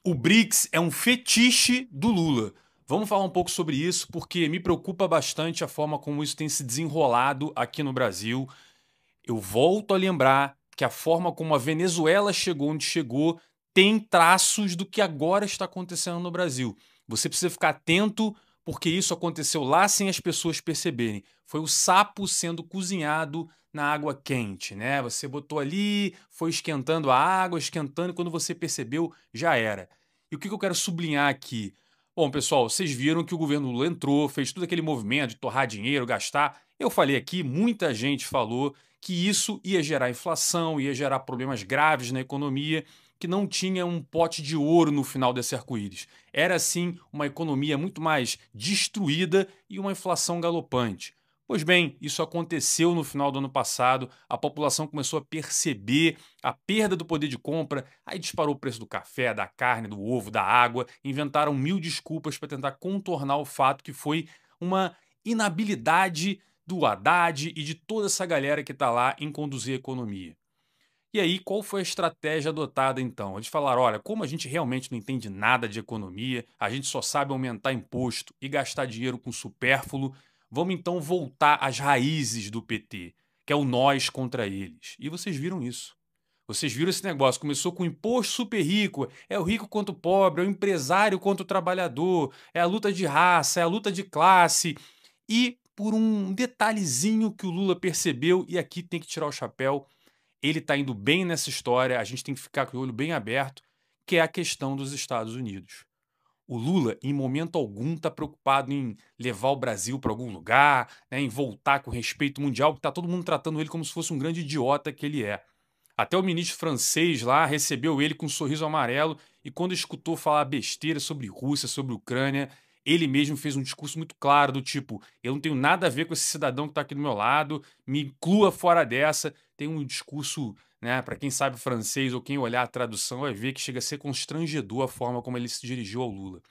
O BRICS é um fetiche do Lula. Vamos falar um pouco sobre isso, porque me preocupa bastante a forma como isso tem se desenrolado aqui no Brasil. Eu volto a lembrar que a forma como a Venezuela chegou onde chegou tem traços do que agora está acontecendo no Brasil. Você precisa ficar atento, porque isso aconteceu lá sem as pessoas perceberem. Foi o sapo sendo cozinhado na água quente, né? Você botou ali, foi esquentando a água, esquentando, e quando você percebeu, já era. E o que eu quero sublinhar aqui? Bom, pessoal, vocês viram que o governo Lula entrou, fez todo aquele movimento de torrar dinheiro, gastar. Eu falei aqui, muita gente falou que isso ia gerar inflação, ia gerar problemas graves na economia, que não tinha um pote de ouro no final desse arco-íris. Era, sim, uma economia muito mais destruída e uma inflação galopante. Pois bem, isso aconteceu no final do ano passado, a população começou a perceber a perda do poder de compra, aí disparou o preço do café, da carne, do ovo, da água, inventaram mil desculpas para tentar contornar o fato que foi uma inabilidade do Haddad e de toda essa galera que está lá em conduzir a economia. E aí, qual foi a estratégia adotada então? Eles falaram: olha, como a gente realmente não entende nada de economia, a gente só sabe aumentar imposto e gastar dinheiro com supérfluo, vamos então voltar às raízes do PT, que é o nós contra eles. E vocês viram isso. Vocês viram esse negócio, começou com o imposto super rico, é o rico contra o pobre, é o empresário contra o trabalhador, é a luta de raça, é a luta de classe. E por um detalhezinho que o Lula percebeu, e aqui tem que tirar o chapéu, ele está indo bem nessa história, a gente tem que ficar com o olho bem aberto, que é a questão dos Estados Unidos. O Lula, em momento algum, está preocupado em levar o Brasil para algum lugar, né, em voltar com respeito mundial, porque está todo mundo tratando ele como se fosse um grande idiota que ele é. Até o ministro francês lá recebeu ele com um sorriso amarelo e quando escutou falar besteira sobre Rússia, sobre Ucrânia, ele mesmo fez um discurso muito claro do tipo, eu não tenho nada a ver com esse cidadão que está aqui do meu lado, me inclua fora dessa. Tem um discurso, né, para quem sabe francês ou quem olhar a tradução vai ver que chega a ser constrangedor a forma como ele se dirigiu ao Lula.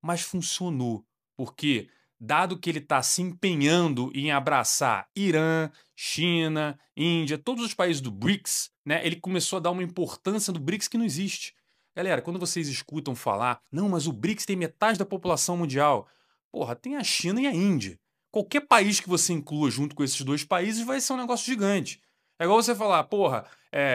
Mas funcionou, porque dado que ele está se empenhando em abraçar Irã, China, Índia, todos os países do BRICS, né, ele começou a dar uma importância do BRICS que não existe. Galera, quando vocês escutam falar, não, mas o BRICS tem metade da população mundial. Porra, tem a China e a Índia. Qualquer país que você inclua junto com esses dois países vai ser um negócio gigante. É igual você falar, porra,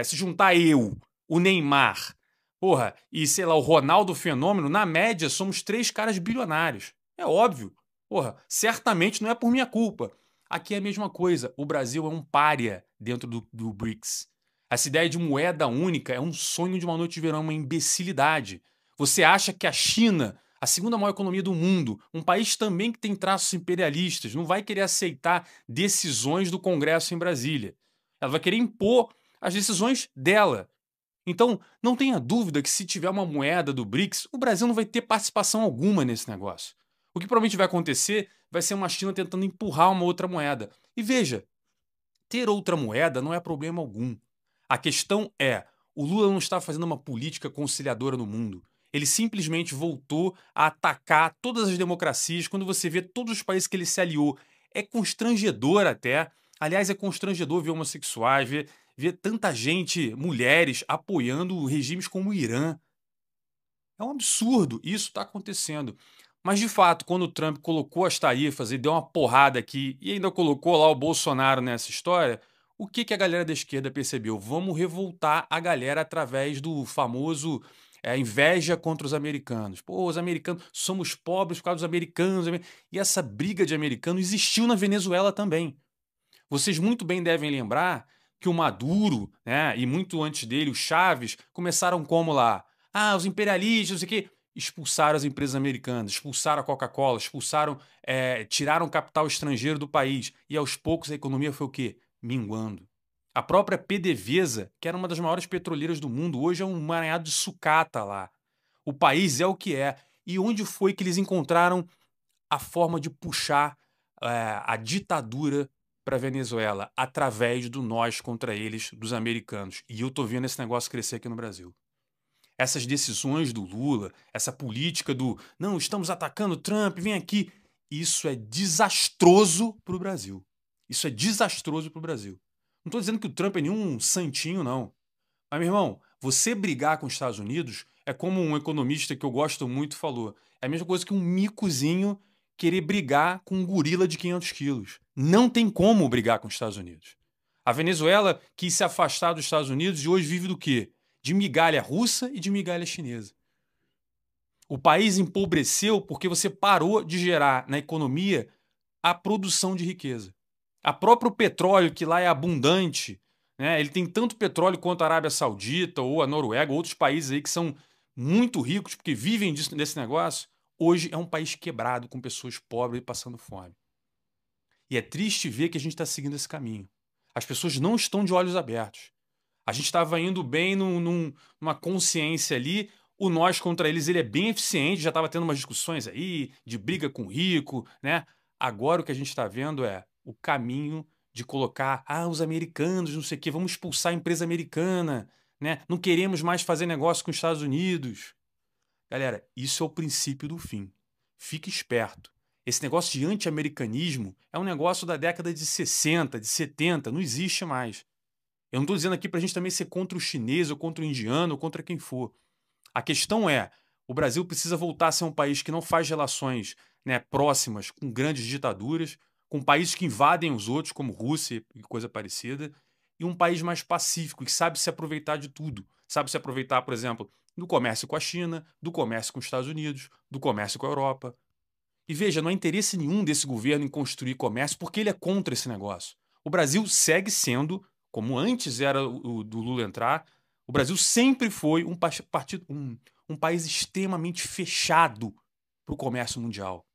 se juntar eu, o Neymar, porra, e sei lá, o Ronaldo Fenômeno, na média, somos três caras bilionários. É óbvio. Porra, certamente não é por minha culpa. Aqui é a mesma coisa. O Brasil é um pária dentro do BRICS. Essa ideia de moeda única é um sonho de uma noite de verão, uma imbecilidade. Você acha que a China, a segunda maior economia do mundo, um país também que tem traços imperialistas, não vai querer aceitar decisões do Congresso em Brasília. Ela vai querer impor as decisões dela. Então, não tenha dúvida que se tiver uma moeda do BRICS, o Brasil não vai ter participação alguma nesse negócio. O que provavelmente vai acontecer vai ser uma China tentando empurrar uma outra moeda. E veja, ter outra moeda não é problema algum. A questão é, o Lula não está fazendo uma política conciliadora no mundo. Ele simplesmente voltou a atacar todas as democracias quando você vê todos os países que ele se aliou. É constrangedor até. Aliás, é constrangedor ver homossexuais, ver tanta gente, mulheres, apoiando regimes como o Irã. É um absurdo, isso está acontecendo. Mas, de fato, quando o Trump colocou as tarifas e deu uma porrada aqui e ainda colocou lá o Bolsonaro nessa história, o que a galera da esquerda percebeu? Vamos revoltar a galera através do famoso inveja contra os americanos. Pô, os americanos, somos pobres por causa dos americanos. E essa briga de americano existiu na Venezuela também. Vocês muito bem devem lembrar que o Maduro, né, e muito antes dele, o Chaves, começaram como lá? Ah, os imperialistas, não sei o quê. Expulsaram as empresas americanas, expulsaram a Coca-Cola, expulsaram, tiraram o capital estrangeiro do país. E aos poucos a economia foi o quê? Minguando. A própria PDVSA, que era uma das maiores petroleiras do mundo, hoje é um emaranhado de sucata lá. O país é o que é. E onde foi que eles encontraram a forma de puxar a ditadura para a Venezuela através do nós contra eles, dos americanos. E eu tô vendo esse negócio crescer aqui no Brasil. Essas decisões do Lula, essa política do não, estamos atacando Trump, vem aqui, isso é desastroso para o Brasil. Isso é desastroso para o Brasil. Não estou dizendo que o Trump é nenhum santinho, não. Mas, meu irmão, você brigar com os Estados Unidos É como um economista que eu gosto muito falou. É a mesma coisa que um micozinho querer brigar com um gorila de 500 quilos. Não tem como brigar com os Estados Unidos. A Venezuela quis se afastar dos Estados Unidos e hoje vive do quê? De migalha russa e de migalha chinesa. O país empobreceu porque você parou de gerar na economia a produção de riqueza. A próprio petróleo, que lá é abundante, né? Ele tem tanto petróleo quanto a Arábia Saudita ou a Noruega, outros países aí que são muito ricos porque vivem desse negócio. Hoje é um país quebrado, com pessoas pobres e passando fome. E é triste ver que a gente está seguindo esse caminho. As pessoas não estão de olhos abertos. A gente estava indo bem numa consciência ali. O nós contra eles ele é bem eficiente, já estava tendo umas discussões aí de briga com o rico, né? Agora o que a gente está vendo é o caminho de colocar, os americanos, não sei o quê, vamos expulsar a empresa americana, né? Não queremos mais fazer negócio com os Estados Unidos. Galera, isso é o princípio do fim. Fique esperto. Esse negócio de anti-americanismo é um negócio da década de 60, de 70, não existe mais. Eu não estou dizendo aqui para a gente também ser contra o chinês, ou contra o indiano, ou contra quem for. A questão é, o Brasil precisa voltar a ser um país que não faz relações, né, próximas com grandes ditaduras, com países que invadem os outros, como Rússia e coisa parecida, e um país mais pacífico, que sabe se aproveitar de tudo. Sabe se aproveitar, por exemplo, do comércio com a China, do comércio com os Estados Unidos, do comércio com a Europa. E veja, não há interesse nenhum desse governo em construir comércio porque ele é contra esse negócio. O Brasil segue sendo, como antes era o do Lula entrar, o Brasil sempre foi um país extremamente fechado para o comércio mundial.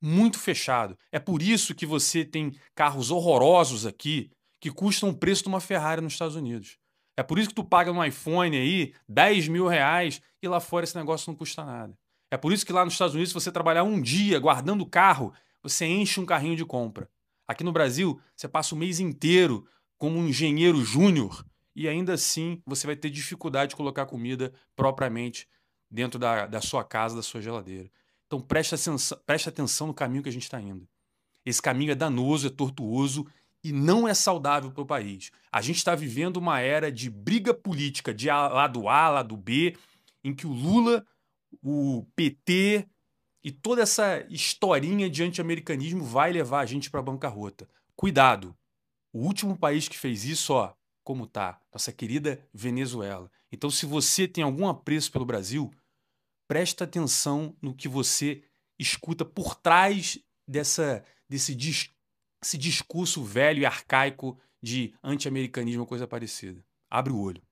Muito fechado. É por isso que você tem carros horrorosos aqui que custam o preço de uma Ferrari nos Estados Unidos. É por isso que tu paga um iPhone aí 10 mil reais e lá fora esse negócio não custa nada. É por isso que lá nos Estados Unidos, se você trabalhar um dia guardando o carro, você enche um carrinho de compra. Aqui no Brasil, você passa o mês inteiro como um engenheiro júnior e ainda assim você vai ter dificuldade de colocar comida propriamente dentro da sua casa, da sua geladeira. Então preste atenção no caminho que a gente está indo. Esse caminho é danoso, é tortuoso e não é saudável para o país. A gente está vivendo uma era de briga política de lado A, lado B, em que o Lula, o PT e toda essa historinha de anti-americanismo vai levar a gente para a bancarrota. Cuidado! O último país que fez isso, ó, como tá, nossa querida Venezuela. Então, se você tem algum apreço pelo Brasil, presta atenção no que você escuta por trás desse discurso velho e arcaico de anti-americanismo ou coisa parecida. Abre o olho.